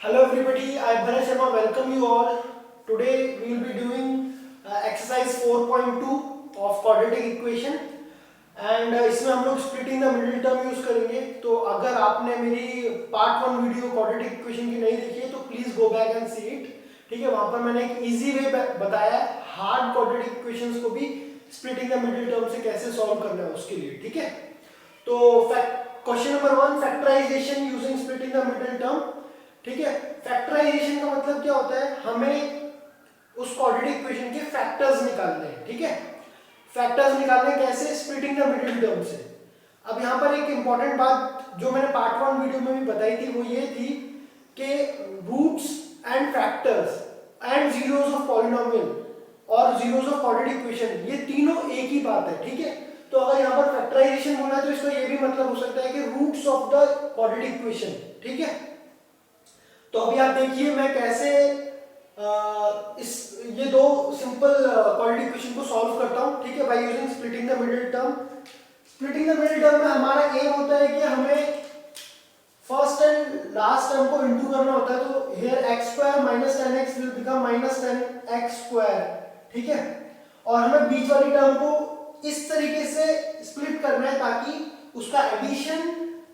Hello everybody, I am Bharat Sharma. Welcome you all. Today we will be doing exercise 4.2 of quadratic equation and इसमें हम लोग splitting the middle term use करेंगे. तो अगर आपने मेरी पार्ट 1 वीडियो quadratic equation की नहीं देखी है तो please go back and see it. ठीक है, वहां पर मैंने एक इजी वे बताया है हार्ड quadratic equations को भी splitting the middle term से कैसे सॉल्व करना है उसके लिए. ठीक है, तो question number 1, factorization using splitting the middle term. ठीक है, फैक्टराइजेशन का मतलब क्या होता है, हमें उस क्वाड्रेटिक इक्वेशन के फैक्टर्स निकालने हैं. ठीक है, फैक्टर्स निकालने कैसे, स्प्लिटिंग द मिडिल टर्म से. अब यहाँ पर एक इंपॉर्टेंट बात जो मैंने पार्ट 1 वीडियो में भी बताई थी वो ये थी कि roots and factors and zeros of polynomial और जीरोस ऑफ क्वाड्रेटिक इक्वेशन ये तीनों एक ही बात है. ठीक है, तो अगर यहाँ पर फैक्टराइजेशन बोला है तो इसका ये भी मतलब हो सकता है कि roots of the quadratic equation. ठीक है, तो अभी आप देखिए मैं कैसे ये दो सिंपल क्वाड्रेटिक इक्वेशन को सॉल्व करता हूं. ठीक है, by using splitting the middle term. Splitting the middle term में हमारा एम होता है कि हमें फर्स्ट एंड लास्ट टर्म को इनटू करना होता है. तो here x² - 10x will become -10x². ठीक है, और हमें बीच वाली टर्म को इस तरीके से स्प्लिट करना है ताकि उसका एडिशन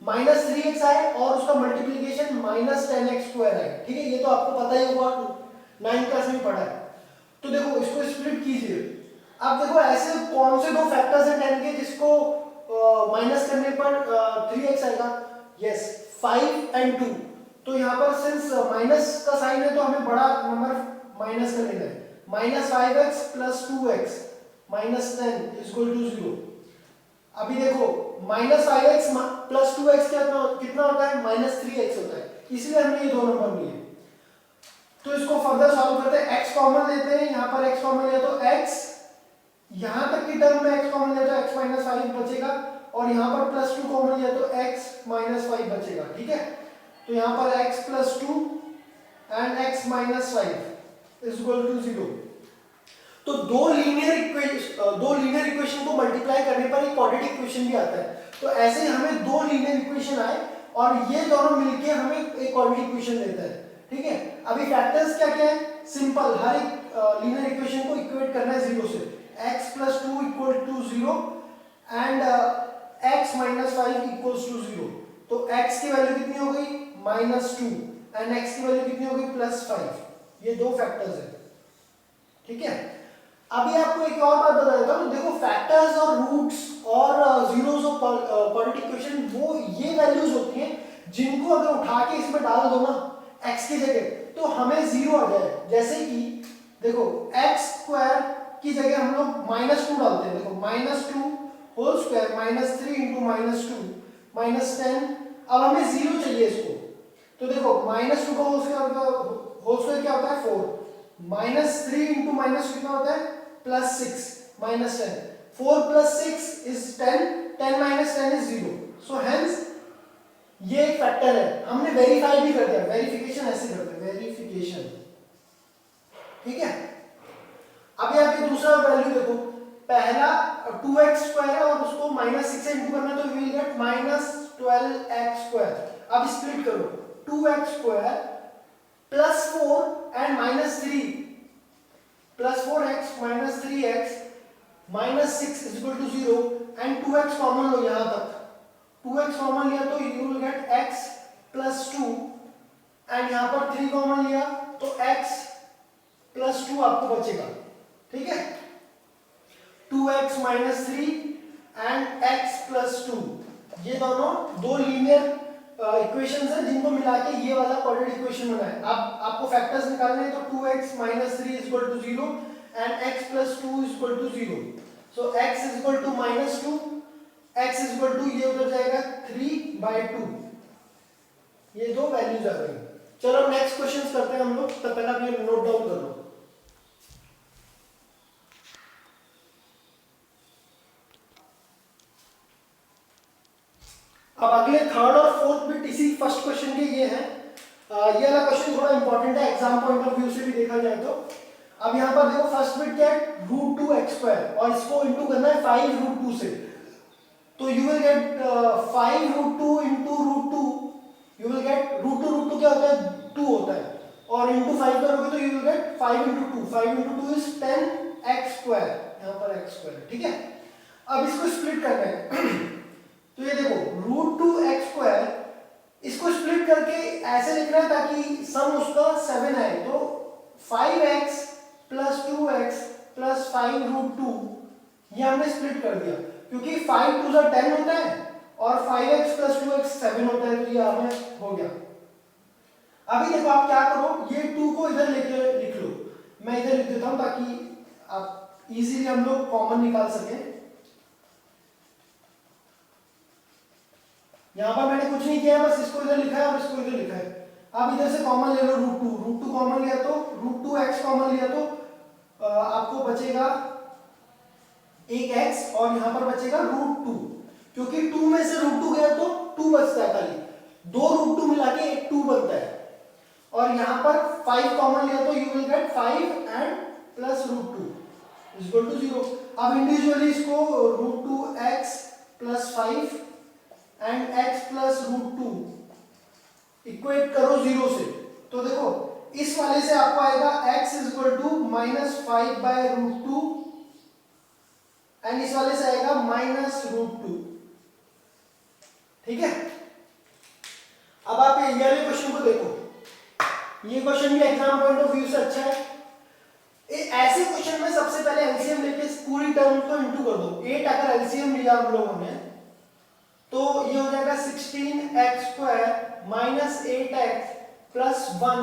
-3x आए और उसका मल्टीप्लिकेशन -10x² आए. ठीक है, ये तो आपको पता ही होगा, 9th क्लास में पढ़ा है. तो देखो इसको स्प्लिट कीजिए. अब देखो ऐसे कौन से दो फैक्टर्स हैं 10 के जिसको माइनस करने पर 3x आएगा. Yes, 5 and 2. तो यहाँ पर सिंस माइनस का साइन है तो हमें बड़ा नंबर माइनस कर लेना है. -5x + 2x -10 = 0. अभी देखो -5x + 2x कितना होता है, -3x होता है. इसलिए हमने ये दो नंबर लिए. तो इसको फर्दर सॉल्व करते हैं. x कॉमन लेते हैं, यहाँ पर x कॉमन लिया तो x, यहाँ तक की टर्म में x कॉमन लिया तो x - 5 बचेगा और यहाँ पर +2 कॉमन लिया तो x - 5 बचेगा. ठीक है, तो यहाँ पर x + 2 and x - 5 = 0. तो दो लीनियर इक्वेशन को मल्टीप्लाई करने पर एक क्वाड्रेटिक इक्वेशन भी आता है. तो ऐसे हमें दो लीनियर इक्वेशन आए और ये दोनों मिलके हमें एक क्वाड्रेटिक इक्वेशन देता है. ठीक है, अभी फैक्टर्स क्या क्या है, सिंपल, हर एक लीनियर इक्वेशन को इक्वेट करना है 0 से. x + 2 = 0 and x - 5 = 0. तो x की वैल्यू कितनी हो गई, -2 एंड x की वैल्यू कितनी हो गई, +5. ये दो फैक्टर्स है. ठीक है, अभी आपको एक और बात बता देता हूं. देखो फैक्टर्स और रूट्स और जीरोस ऑफ क्वाड्रेटिक इक्वेशन वो ये वैल्यूज होती हैं जिनको अगर उठा के इसमें डाल दो ना x की जगह तो हमें 0 आ जाए. जैसे कि देखो x² की जगह हम लोग -2 डालते हैं. देखो -2 होल स्क्वायर -3 × -2 -10. अब हमें 0 चाहिए इसको. तो देखो -2 का होल स्क्वायर क्या होता है, 4. -3 × -2 कितना होता है, +6 -10. 4 + 6 is 10. 10 - 10 is 0. So hence ये एक फैक्टर है. हमने वेरीफाई भी कर दिया. वेरिफिकेशन ऐसे करते हैं, वेरिफिकेशन. ठीक है, अब यहाँ पे दूसरा वैल्यू देखो. पहला 2x² है और उसको -6 से इंटू करना तो वी विल गेट -12x². अब स्प्लिट करो. 2x² + 4 and -3 +4x - 3x -6 = 0 and 2x common लो. यहां तक 2x कॉमन लिया तो you will gate x + 2 and यहां पर 3 कॉमन लिया तो x + 2 आपको बचेगा. ठीक है, 2x - 3 एंड x + 2 ये दोनों दो लीनियर इक्वेशंस हैं जिनको मिला के ये वाला क्वाड्रेटिक इक्वेशन बना है. अब आपको फैक्टर्स निकालने हैं तो 2x - 3 = 0 and x + 2 = 0. So x = -2, x = ये उधर जाएगा 3/2. ये दो वैल्यूज आ गई. चलो नेक्स्ट क्वेश्चंस करते हैं हम लोग. तब पहले आप ये नोट डाउन कर लो. अब अगले थर्ड और फोर्थ बिट इसी फर्स्ट क्वेश्चन के ये हैं. ये वाला क्वेश्चन थोड़ा इंपॉर्टेंट है एग्जाम पॉइंट ऑफ व्यू से भी देखा जाए तो. अब यहाँ पर देखो फर्स्ट बिट क्या है, √2x² और इसको इंटू करना है 5√2 से. तो you will gate 5√2 × √2. You will gate √2 क्या होता है, 2 होता है. 5 into two, 5 into two is 10x square, यहाँ पर x स्क्वायर, ठीक है। अब इसको स्प्लिट करना है तो ये देखो √2x स्क्वायर, इसको स्प्लिट करके ऐसे लिखना है ताकि सम उसका 7 आए, तो 5x प्लस 2x प्लस 5√2, ये हमने स्प्लिट कर दिया क्योंकि 5 2 10 होता है और 5x प्लस 2x 7 होता है, तो ये हमें हो गया। अभी देखो आप क्या करो, ये 2 को इधर लेके लिख लो, मैं इधर लिख देता हूं ताकि आप इजीली हम लोग कॉमन निकाल सकें। यहां पर मैंने कुछ नहीं किया, बस इसको इधर लिखा है और इसको इधर लिखा है। अब इधर से कॉमन ले लो √2 कॉमन लिया तो √2x कॉमन लिया तो आपको बचेगा एक x और यहां पर बचेगा √2, क्योंकि 2 में से √2 गया तो 2 बचता है, खाली दो √2 मिला के एक 2 बनता है। और यहां पर 5 कॉमन लिया तो you will get 5 and plus √2 is equal to 0। अब इंडिविजुअली इसको √2x plus 5 and x plus √2 equate करो 0 से, तो देखो इस वाले से आपको आएगा x is equal to -5/√2 and इस वाले से आएगा -√2, ठीक है। अब आप ये वाले क्वेश्चन को देखो, ये क्वेश्चन भी एग्जाम पॉइंट ऑफ व्यू से अच्छा है। ऐसे क्वेश्चन में सबसे पहले एलसीएम लेके पूरी टर्म को इनटू कर दो। 8 अगर एलसीएम लिया हम लोगों ने तो ये हो जाएगा 16x square minus 8x plus 1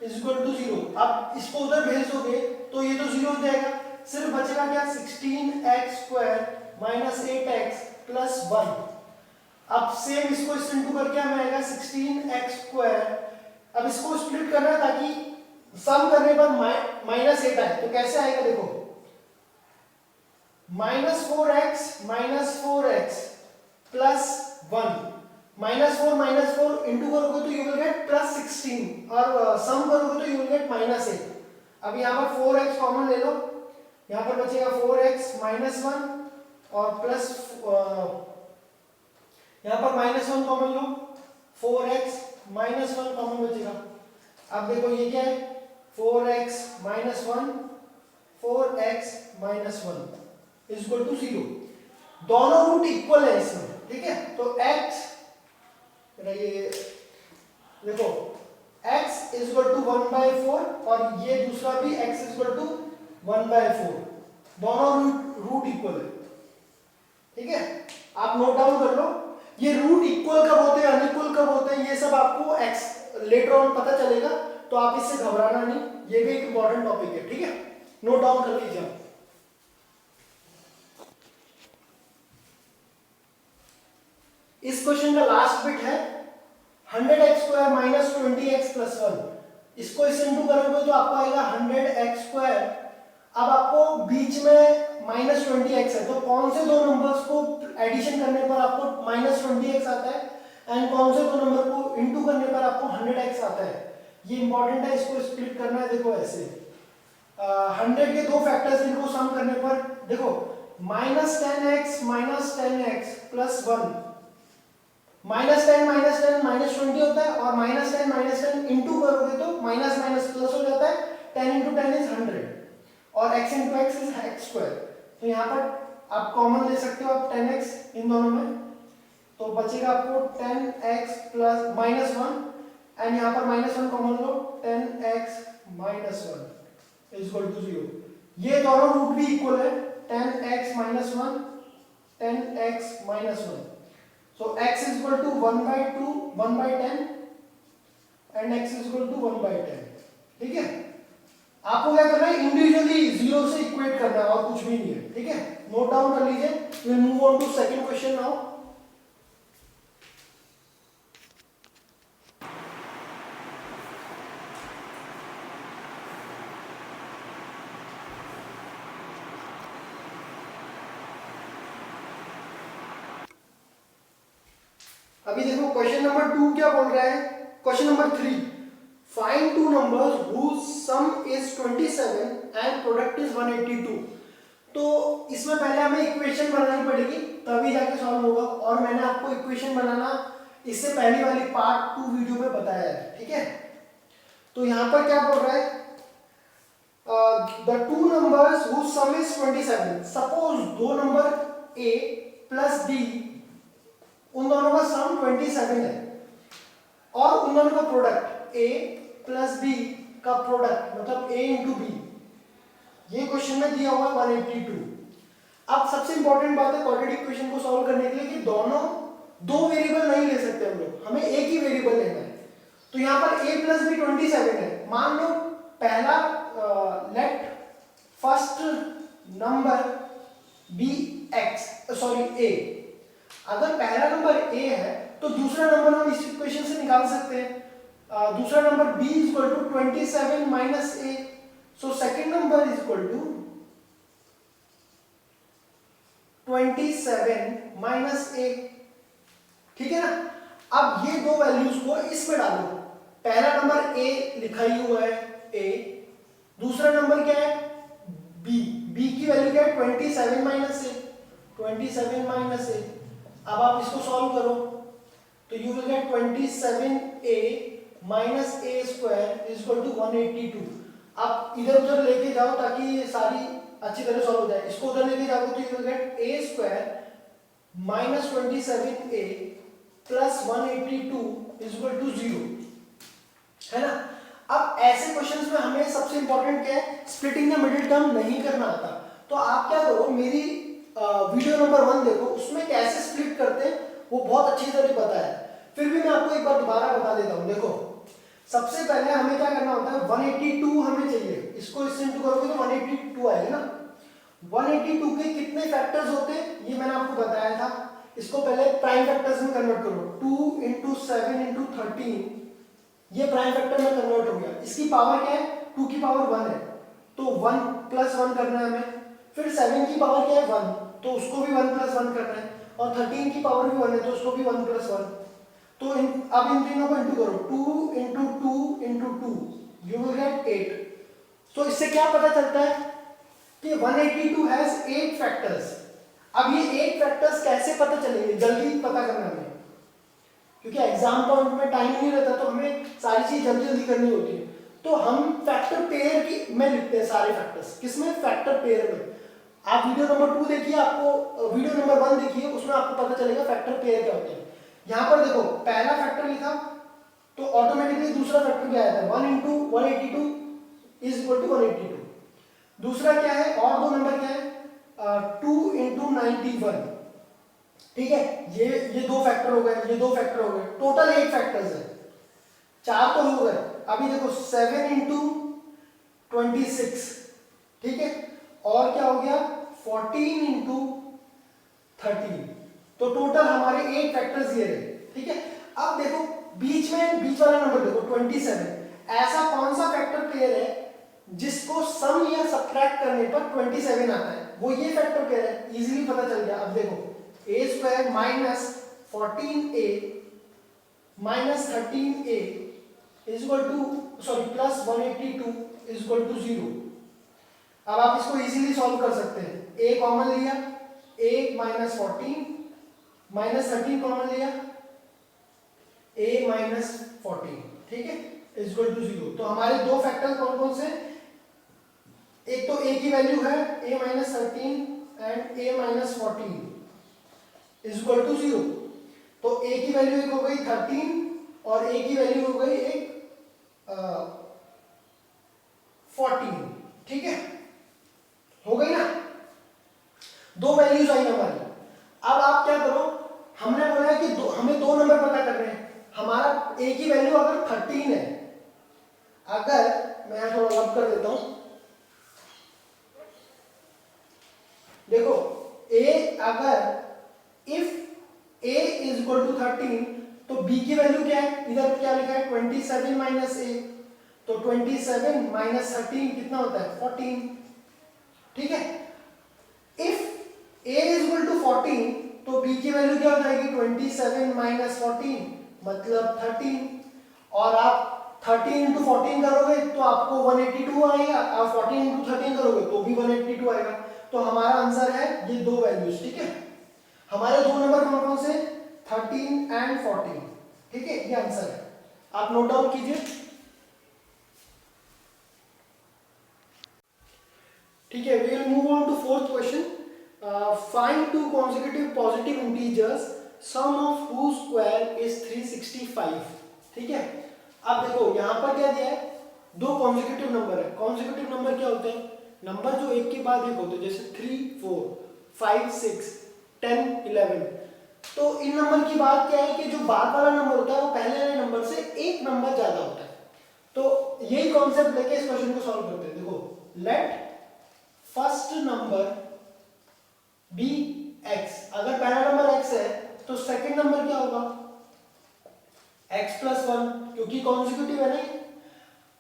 is equal to 0। अब इसको उधर भेज दोगे तो ये तो 0 हो जाएगा, सिर्फ बचेगा क्या 16x square minus 8x plus 1। अब सेम इसको इस इनटू करके हमें आएगा 16x स्क्वायर। अब इसको स्प्लिट करना है ताकि सम करने पर -8 आए, तो कैसे आएगा देखो, -4x प्लस 1, -4 इंटू करोगे तो यू विल गेट +16 और सम करोगे तो यू विल गेट -8। अब यहाँ पर 4x कॉमन ले लो, यहाँ पर बचेगा 4x -1 और प्लस यहाँ पर -1 कॉमन लो, 4x -1 कॉमन बचेगा। अब देखो ये क्या है 4x -1 इज इक्वल टू 0। दोनों रूट इक्वल है इसमें, ठीक है। तो x ये देखो x इज इक्वल टू 1/4 और ये दूसरा भी x इज इक्वल टू 1/4, दोनों रूट इक्वल है, ठीक है। आप नोट डाउन कर लो, ये रूट इक्वल कब होते हैं अनइक्वल कब होते हैं ये सब आपको x लेटर ऑन पता चलेगा, तो आप इससे घबराना नहीं, ये भी एक इंपॉर्टेंट टॉपिक है, ठीक है। नोट डाउन कर लीजिए आप। इस क्वेश्चन का लास्ट बिट है 100x square minus 20x plus 1। इसको इससे इंटू करोगे तो आपको आएगा 100x स्क्वायर। अब आपको बीच में -20x है, तो कौन से दो नंबर्स को एडिशन करने पर आपको -20x आता है एंड कौन से दो नंबर को इंटू करने पर आपको 100x आता है, ये इंपॉर्टेंट है। इसको स्प्लिट करना है, देखो ऐसे 100 के दो फैक्टर्स इनको सम करने पर देखो -10x प्लस 1, -10 -20 होता है और -10 इंटू करोगे तो माइनस माइनस प्लस हो जाता है, 10 इंटू 10 इज 100 और x into x is x square. तो यहाँ पर आप कॉमन ले सकते हो आप 10x इन दोनों में, तो बचेगा आपको 10x प्लस -1 एंड यहाँ पर -1 कॉमन लो, 10x -1 इज इक्वल टू 0। ये दोनों रूट भी इक्वल है, 10x -1 10x -1, so x is equal to 1/10 and x is equal to 1/10, ठीक है। आपको क्या करना है इंडिविजुअली 0 से इक्वेट करना है और कुछ भी नहीं है, ठीक है। नोट डाउन कर लीजिए। Will move on to second question now. अभी देखो क्वेश्चन नंबर 2 क्या बोल रहा है, question number 3 find two numbers whose sum is 27 and product is 182। तो इसमें पहले हमें इक्वेशन बनानी पड़ेगी तभी जाके सॉल्व होगा, और मैंने आपको इक्वेशन बनाना इससे पहली वाली पार्ट 2 वीडियो में बताया है, ठीक है। तो यहाँ पर क्या बोल रहा है the two numbers whose sum is 27. Suppose दो नंबर a plus b, उन दोनों का सम 27 है और उन दोनों का प्रोडक्ट a plus b का प्रोडक्ट मतलब a into b, ये क्वेश्चन में दिया हुआ है 182। अब सबसे इंपॉर्टेंट बात है क्वाड्रेटिक इक्वेशन को सॉल्व करने के लिए कि दोनों दो वेरिएबल नहीं ले सकते हम लोग, हमें एक ही वेरिएबल लेना है। तो यहाँ पर a plus b 27 है। मान लो पहला let first number B X sorry A, अगर पहला नंबर a है तो दूसरा नंबर हम इस इक्वेशन से निकाल सकते हैं। दूसरा number b is equal to 27 minus a, so second number is equal to 27 minus a, ठीक है ना। अब ये दो वैल्यूज को इसमें डालो, पहला नंबर a लिखा ही हुआ है a, दूसरा नंबर क्या है b, b की वैल्यू क्या है 27 माइनस a, 27 माइनस a। अब आप इसको सॉल्व करो तो you will get 27a minus a square is equal to 182। आप इधर उधर लेके जाओ ताकि ये सारी अच्छी तरह सॉल्व हो जाए। इसको उधर लेके जाओगे तो you will get a square minus 27a plus 182 is equal to 0, है ना। अब ऐसे क्वेश्चंस में हमें सबसे इंपॉर्टेंट क्या है, स्प्लिटिंग द मिडिल टर्म नहीं करना आता। तो आप क्या करो, मेरी वीडियो नंबर 1 देखो, उसमें कैसे स्प्लिट करते हैं वो बहुत अच्छी तरह बताया है। फिर भी मैं आपको एक बार दोबारा बता देता हूँ। देखो सबसे पहले हमें क्या करना होता है, 182 हमें चाहिए, इसको इससे इंटू करोगे तो 182 आएगा ना। 182 के कितने फैक्टर्स होते हैं ये मैंने आपको बताया था। इसको पहले प्राइम फैक्टर्स में कन्वर्ट करो, 2 इंटू 7 इंटू 13, ये प्राइम फैक्टर में कन्वर्ट हो गया। इसकी पावर क्या है, 2 की पावर 1 है तो 1 प्लस 1 करना है हमें। फिर 7 की पावर क्या है 1, तो उसको भी 1 प्लस 1 करना है। और 13 की पावर भी 1 है तो उसको भी 1 प्लस 1। तो अब इन तीनों को इंटू करो, 2 into 2 into 2, you will gate 8। तो इससे क्या पता चलता है कि 182 हैज 8 फैक्टर्स। अब ये 8 फैक्टर्स कैसे पता चलेंगे, जल्दी पता करना है क्योंकि एग्जाम पॉइंट में टाइम नहीं रहता तो हमें सारी चीज जल्दी जल्दी करनी होती है। तो हम फैक्टर पेयर की में लिखते हैं सारे फैक्टर्स, किसमें, फैक्टर पेयर में। आप वीडियो नंबर 2 देखिए, आपको वीडियो नंबर 1 देखिए, उसमें आपको पता चलेगा फैक्टर पेयर क्या होते हैं। यहाँ पर देखो पहला फैक्टर लिखा तो ऑटोमेटिकली दूसरा फैक्टर क्या आया था, 1 इंटू 182 इज इक्वल टू 182। दूसरा क्या है, और दो नंबर क्या है, 2 इंटू 91, ठीक है। ये दो फैक्टर हो गए, ये दो फैक्टर हो गए, टोटल 8 फैक्टर्स है, 4 तो हो गए। अभी देखो 7 इंटू 26, ठीक है, और क्या हो गया 14 इंटू 13, तो टोटल हमारे 8 फैक्टर्स ये रहे, ठीक है। अब देखो बीच वाला नंबर देखो 27, ऐसा कौन सा फैक्टर पेयर है जिसको सम या सब्ट्रैक्ट करने पर 27 आता है, वो ये फैक्टर पेयर है, इजीली पता चल गया। अब देखो a square minus 14a minus 13a is equal to sorry plus 182 is equal to 0। अब आप इसको इजीली सॉल्व कर सकते हैं, a कॉमन लिया, a माइनस 14 माइनस 13 कॉमन लिया, a माइनस 14, ठीक है, इज इक्वल टू 0। तो हमारे दो फैक्टर कौन कौन से, एक तो a की वैल्यू है a minus 13 and a minus 14 is equal to 0। तो a की वैल्यू एक हो गई 13 और a की वैल्यू हो गई एक 14, ठीक है, हो गई ना, दो वैल्यूज आई हमारी। अब आप क्या करो, हमने बोला है कि हमें दो नंबर पता करने हैं। हमारा a की वैल्यू अगर 13 है, अगर मैं थोड़ा रब कर देता हूं, देखो a अगर if a is equal to 13 तो b की वैल्यू क्या है, इधर क्या लिखा है 27 माइनस a, तो 27 माइनस 13 कितना होता है 14, ठीक है। If a is equal to 14 तो b की वैल्यू क्या हो जाएगी 27 माइनस 14 मतलब 13, और आप 13 इंटू 14 करोगे तो आपको 182 आएगा, आप 14 इंटू 13 करोगे तो भी 182 आएगा। तो हमारा आंसर है ये दो वैल्यूज, ठीक है। हमारे दो नंबर कौन कौन से, 13 एंड 14, ठीक है, ये आंसर है। आप नोट डाउन कीजिए। ठीक है, we will move on to fourth question. Find two consecutive positive integers, sum of whose square is 365. ठीक है, अब देखो यहाँ पर क्या दिया है, दो कॉन्जिक्यूटिव नंबर है. कॉन्जिक्यूटिव नंबर क्या होते हैं? नंबर जो एक के बाद एक होते हैं, जैसे 3 4 5 6 10 11. तो इन नंबर की बात क्या है कि जो बाद वाला नंबर होता है वो पहले वाले नंबर से एक नंबर ज्यादा होता है. तो यही कॉन्सेप्ट लेके इस क्वेश्चन को सॉल्व करते हैं. देखो, let first number be x. अगर पहला नंबर x है तो सेकंड नंबर क्या होगा? x प्लस 1, क्योंकि कॉन्जिक्यूटिव है नहीं.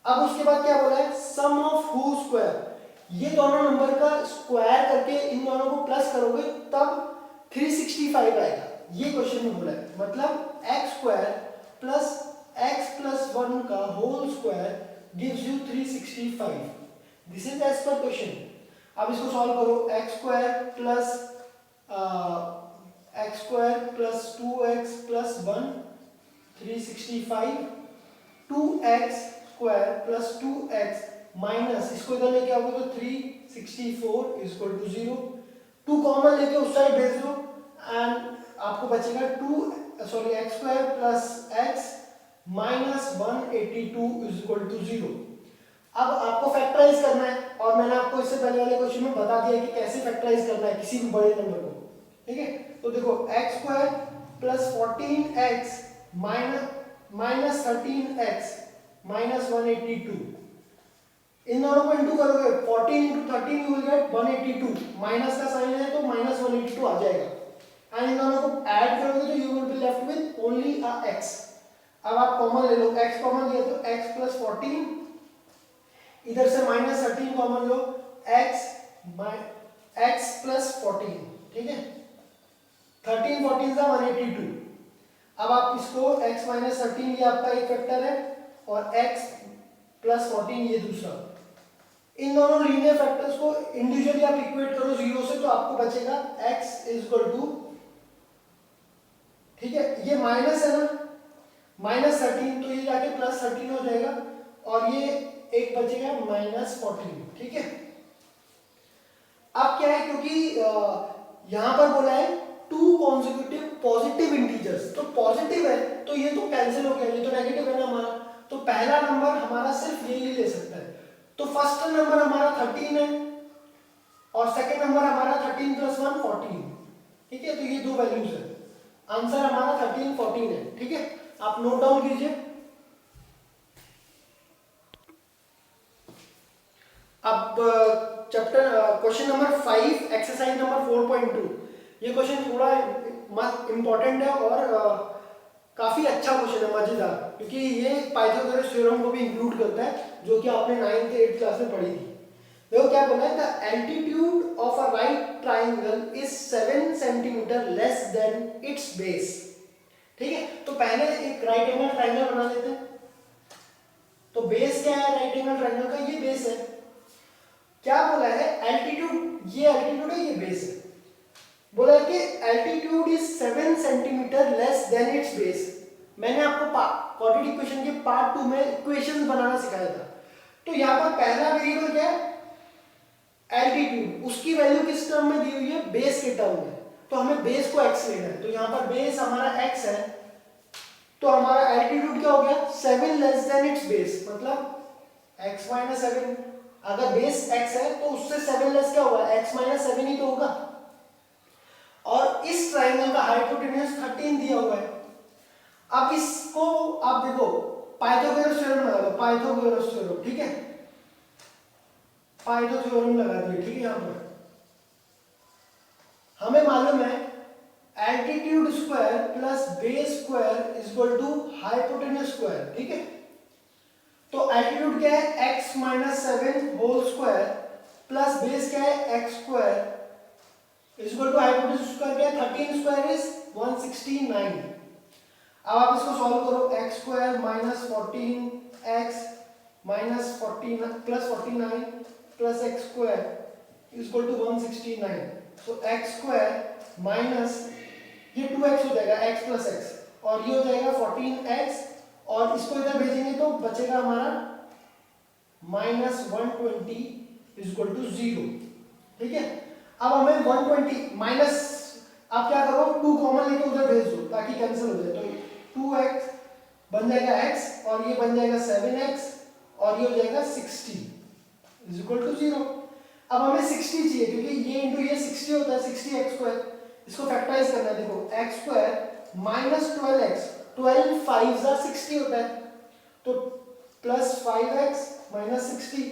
अब उसके बाद क्या बोला है? सम ऑफ हु स्क्वायर. ये दोनों नंबर का स्क्वायर करके इन दोनों को प्लस करोगे तब 365 आएगा. ये क्वेश्चन में बोला है, मतलब x square plus x plus 1 का whole square gives you 365. This is as per question. अब इसको सॉल्व करो. x square plus 2x plus 1 365, 2x square plus 2x minus, इसको इधर लेके आओगे तो 364 इज इक्वल टू 0. 2 कॉमन लेके उस साइड भेज दो एंड आपको बचेगा x square plus x minus 182 is equal to 0. अब आपको फैक्टराइज करना है और मैंने आपको इससे पहले वाले क्वेश्चन में बता दिया कि कैसे फैक्टराइज करना है किसी भी बड़े नंबर को. ठीक है, तो देखो x square plus 14x minus 13x minus 182. इन दोनों को इंटू करोगे, 14 into 13 you will gate 182. Minus का साइन है तो माइनस 182 आ जाएगा. एंड इन दोनों को ऐड करोगे तो you will be left with only a x. अब आप कॉमन ले लो, x कॉमन लिया तो x प्लस 14, इधर से माइनस 13 कॉमन लो, x प्लस 14. ठीक है, 13 14 का 182. अब आप इसको x माइनस 13 ये आपका एक वेक्टर है और x प्लस 14 ये दूसरा. इन दोनों लीनियर फैक्टर्स को इंडिविजुअली आप इक्वेट करो 0 से तो आपको बचेगा x इज इक्वल टू, ठीक है, ये माइनस है ना, माइनस 13 तो ये जाके प्लस 13 हो जाएगा और ये एक बचेगा माइनस 14. ठीक है, अब क्या है, क्योंकि यहां पर बोला है टू कॉन्जिक्यूटिव पॉजिटिव इंटीजर्स, तो पॉजिटिव है तो ये तो कैंसिल हो गया, ये तो नेगेटिव है ना हमारा, तो पहला नंबर हमारा सिर्फ यही ले सकता है. तो फर्स्ट नंबर हमारा 13 है और सेकंड नंबर हमारा 13 प्लस 1 14. ठीक है, तो ये दो वैल्यूज है. आंसर हमारा 13 14 है. ठीक है, आप नोट डाउन कीजिए. अब chapter question number 5 exercise number 4.2. ये क्वेश्चन थोड़ा इंपॉर्टेंट है और काफी अच्छा क्वेश्चन है, मजेदार, क्योंकि ये पाइथागोरस थ्योरम को भी इंक्लूड करता है जो कि आपने 9th 8th क्लास में पढ़ी थी. देखो क्या बोला है, the altitude of a right triangle is 7 centimetre less than it's base. ठीक है, तो पहले एक राइट एंगल ट्राइंगल बना लेते हैं. तो बेस क्या है राइट एंगल ट्राइंगल का? ये बेस है. क्या बोला है? एल्टीट्यूड, ये एल्टीट्यूड है, ये बेस है. बोला है कि altitude is 7 centimetre less than it's base. मैंने आपको क्वाड्रेटिक इक्वेशन के पार्ट 2 में इक्वेशंस बनाना सिखाया था. तो यहाँ पर पहला वेरिएबल क्या है? एल्टीट्यूड. उसकी वैल्यू किस टर्म में दी हुई है? बेस के टर्म में. तो हमें बेस को x लेना है, तो यहाँ पर बेस हमारा x है, तो हमारा एल्टीट्यूड क्या हो गया? 7 लेस देन इट्स बेस, मतलब x माइनस 7. अगर बेस x है तो उससे 7 लेस क्या होगा? x माइनस 7 ही तो होगा. और इस ट्राइंगल का हाइपोटेन्यूज 13 दिया हुआ है. अब इसको आप देखो, पाइथागोरस थ्योरम लगा लो, पाइथागोरस थ्योरम. ठीक है, पाइथो थ्योरम लगा दिए. ठीक है, यहां पर हमें मालूम है altitude square plus base square is equal to hypotenuse square. ठीक है, तो एल्टीट्यूड क्या है? x minus 7 whole square plus base क्या है? x square is equal to hypotenuse square क्या है? 13 स्क्वायर इज 169. अब आप इसको सॉल्व करो. x square minus 14x minus 14 plus 49 plus x square is equal to 169. तो x स्क्वायर माइनस ये 2x हो जाएगा, x प्लस x, और ये हो जाएगा 14x, और इसको इधर भेजेंगे तो बचेगा हमारा माइनस 120 इज इक्वल टू 0. ठीक है। अब हमें 120 माइनस, आप क्या करो 2 कॉमन लेके उधर भेज दो ताकि कैंसिल हो जाए। तो 2x बन जाएगा x और ये बन जाएगा 7x और ये हो जाएगा 60 इज इक्वल टू 0। अब हमें 60 चाहिए क्योंकि ये इंटू ये 60 होता है, 60x²। इसको फैक्टराइज करना है। देखो x² माइनस 12x, 12 5 जा 60 होता है, तो प्लस 5x माइनस 60।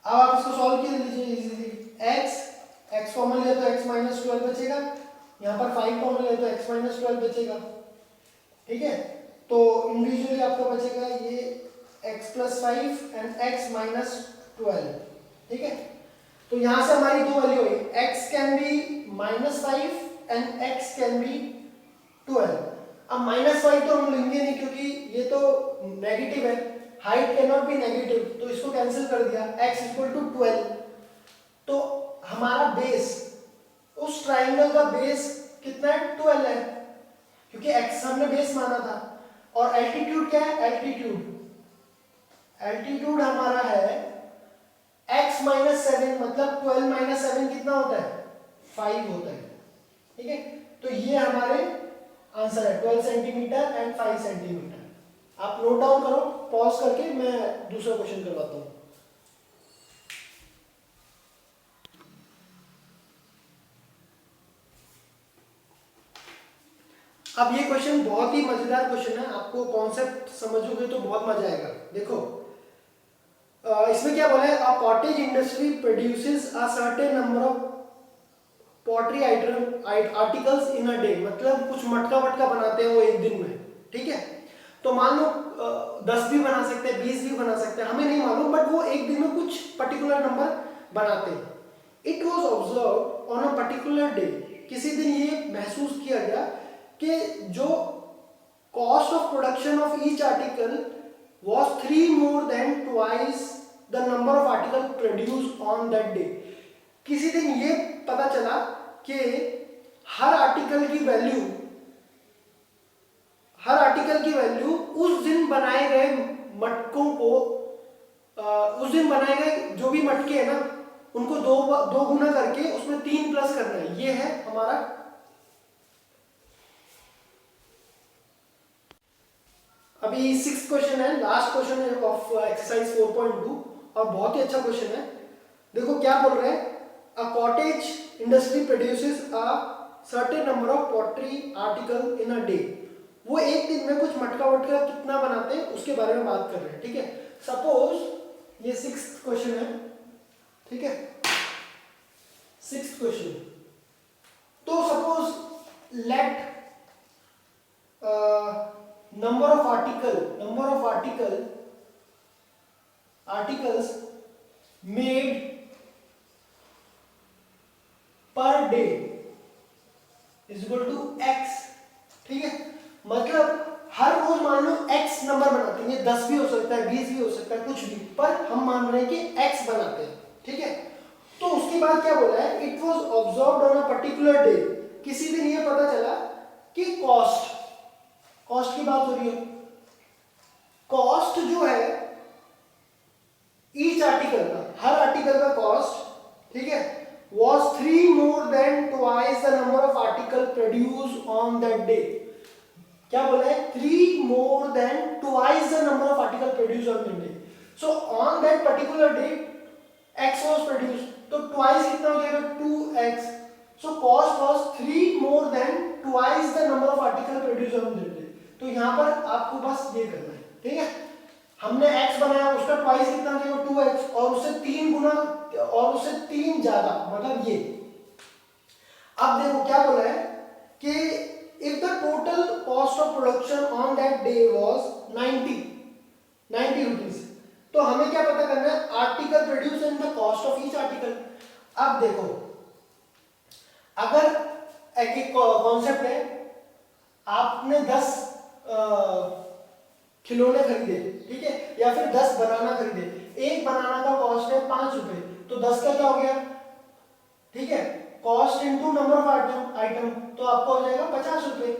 अब आप इसको सॉल्व कर लीजिए इजीली। x कॉमन ले तो x माइनस 12 बचेगा, यहाँ पर 5 कॉमन ले तो x माइनस 12 बचेगा। ठीक है, तो इंडिविजुअली आपका बचेगा ये x plus 5 and x minus 12। ठीक है, तो यहाँ से हमारी दो वैल्यू हुई, x can be minus 5 and x can be 12। अब माइनस 5 तो हम लेंगे नहीं क्योंकि ये तो नेगेटिव है, height can not be negative, तो इसको कैंसिल कर दिया। x इक्वल टू 12, तो हमारा बेस, उस ट्राइंगल का बेस कितना है 12 है क्योंकि x हमने बेस माना था। और एल्टीट्यूड क्या है, एल्टीट्यूड हमारा है x माइनस 7, मतलब 12 माइनस 7 कितना होता है 5 होता है। ठीक है, तो ये हमारे आंसर है 12 सेंटीमीटर एंड 5 सेंटीमीटर। आप नोट डाउन करो, पॉज करके मैं दूसरा क्वेश्चन करवाता हूं। अब ये क्वेश्चन बहुत ही मजेदार क्वेश्चन है, आपको कॉन्सेप्ट समझोगे तो बहुत मजा आएगा। देखो इसमें क्या बोला है, a cottage industry produces a certain number of pottery articles in a day, मतलब कुछ मटका वटका बनाते हैं वो एक दिन में। ठीक है, तो मान लो 10 भी बना सकते हैं, 20 भी बना सकते हैं, हमें नहीं मालूम, बट वो एक दिन में कुछ पर्टिकुलर नंबर बनाते हैं। It was observe on a particular day, किसी दिन ये महसूस किया गया कि जो cost of production of each article was 3 more than twice the number of article produced on that day। किसी दिन ये पता चला कि हर आर्टिकल की वैल्यू उस दिन बनाए गए मटकों को, उस दिन बनाए गए जो भी मटके हैं ना उनको दो गुना करके उसमें 3 प्लस करना है। ये है हमारा अभी 6th क्वेश्चन है, लास्ट क्वेश्चन है ऑफ एक्सरसाइज 4.2 और बहुत ही अच्छा क्वेश्चन है। देखो क्या बोल रहे हैं, a cottage industry produces a certain number of pottery article in a day. वो एक दिन में कुछ मटका वटका कितना बनाते हैं उसके बारे में बात कर रहे हैं। ठीक है, सपोज ये 6th क्वेश्चन है। ठीक है, 6th क्वेश्चन, तो suppose let number of articles made per day is equal to x। ठीक है, मतलब हर रोज मान लो x नंबर बनाते हैं, 10 भी हो सकता है, 20 भी हो सकता है, कुछ भी, पर हम मान रहे हैं कि x बनाते हैं। ठीक है, तो उसके बाद क्या बोला है, it was observed on a particular day, किसी दिन ये पता चला कि कॉस्ट की बात हो रही है। कॉस्ट जो है ईच आर्टिकल का, हर आर्टिकल का कॉस्ट, ठीक है, was 3 more than twice the number of article produced on that day। क्या बोला है, 3 more than twice the number of article produced on that day। so on that particular day x was produced, तो twice कितना हो जाएगा 2x। so cost was 3 more than twice the number of article produced on that day। तो यहां पर आपको बस ये करना है। ठीक है, हमने x बनाया, उसका ट्वाइस कितना हो जाएगा 2x, और उससे 3 गुना और उससे 3 ज्यादा, मतलब ये। अब देखो क्या बोला है कि if the total cost of production on that day was 90 rupees, तो हमें क्या पता करना है, article produce and the cost of each article. अब देखो अगर एक कॉन्सेप्ट है, आपने 10 खिलौने खरीदे, ठीक है, या फिर 10 बनाना खरीदे, एक बनाना का कॉस्ट है 5 रुपए, तो 10 का क्या हो गया, ठीक है, cost into number of item, तो आपको हो जाएगा 50 रुपए।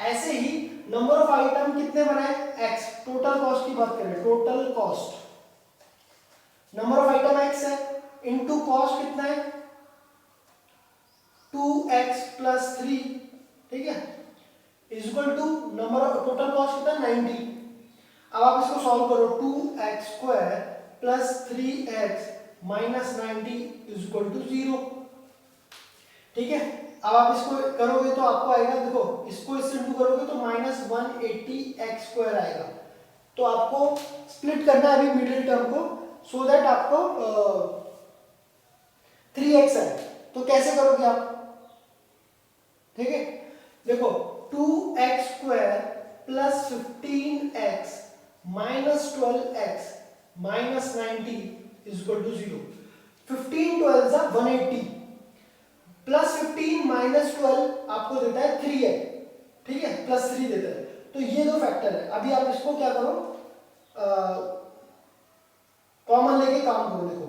ऐसे ही नंबर ऑफ आइटम कितने बनाए, x, टोटल कॉस्ट की बात करें, total cost, number of item x है, इंटू कॉस्ट कितना है 2x प्लस 3, ठीक है, is equal to number of total cost कितना है 90। अब आप इसको सॉल्व करो 2x square plus 3x minus 90 is equal to 0, ठीक है। अब आप इसको करोगे तो आपको आएगा, देखो इसको इससे इंटू करोगे तो माइनस 180x स्क्वायर आएगा। तो आपको स्प्लिट करना है अभी मिडिल टर्म को, सो दैट आपको 3x आए। तो कैसे करोगे आप, ठीक है, देखो 2x square plus 15x minus 12x minus 90 is equal to 0। 15 12 जा 180 प्लस 15 माइनस 12 आपको देता है 3 है, ठीक है, प्लस 3 देता है। तो ये दो फैक्टर है। अभी आप इसको क्या करो, कॉमन लेके काम करो। देखो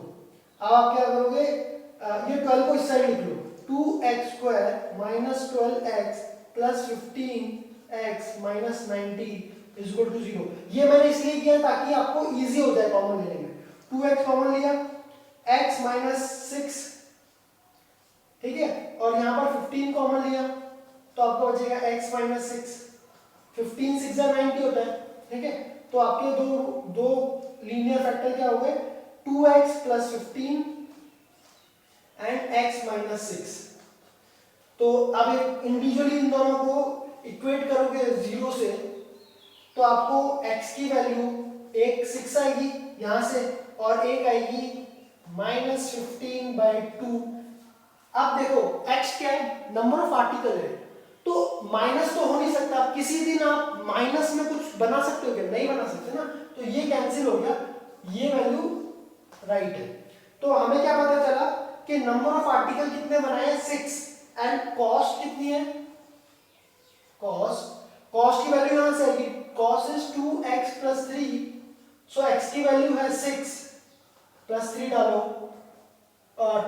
अब आप क्या करोगे, ये 12 को इस साइड लिख लो, 2x square minus 12x plus 15x minus 90 is equal to 0। ये मैंने इसलिए किया ताकि आपको इजी हो जाए कॉमन लेने में। 2x कॉमन लिया, x माइनस 6, ठीक है, और यहां पर 15 कॉमन लिया तो आपको बचेगा x माइनस 6। 15 6 90 होता है, ठीक है। तो आपके दो लीनियर फैक्टर क्या हो गए, 2x plus 15 and x minus 6। तो अब इंडिविजुअली इन दोनों को इक्वेट करोगे 0 से, तो आपको x की वैल्यू एक 6 आएगी यहां से और एक आएगी माइनस 15/2। अब देखो x क्या है, नंबर ऑफ आर्टिकल है, तो माइनस तो हो नहीं सकता। किसी दिन आप माइनस में कुछ बना सकते हो क्या, नहीं बना सकते ना, तो ये कैंसिल हो गया, ये वैल्यू राइट है। तो हमें क्या पता चला कि नंबर ऑफ आर्टिकल कितने बनाए, 6, एंड कॉस्ट कितनी है, कॉस्ट की वैल्यू यहां से आएगी, cost is 2x plus 3, so x की वैल्यू है 6 प्लस 3 डालो,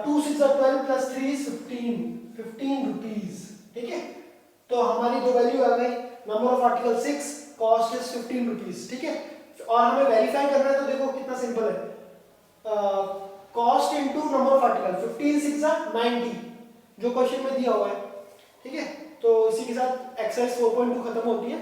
2 6 12 प्लस 3 इज 15 रुपीज, ठीक है। तो हमारी दो वैल्यू आ गई, number of article 6, cost is 15 rupees, ठीक है। और हमें वेरीफाई करना है, तो देखो कितना सिंपल है, cost into number of article, 15 6 90 जो क्वेश्चन में दिया हुआ है, ठीक है। तो इसी के साथ एक्सरसाइज 4.2 खत्म होती है।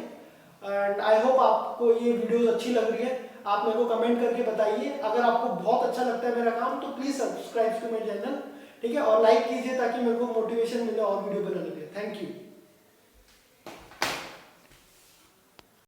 एंड आई होप आपको ये वीडियोस अच्छी लग रही है। आप मेरे को कमेंट करके बताइए। अगर आपको बहुत अच्छा लगता है मेरा काम तो please subscribe to my channel, ठीक है, और लाइक कीजिए ताकि मेरे को मोटिवेशन मिले और वीडियो बनाने के लिए। Thank you.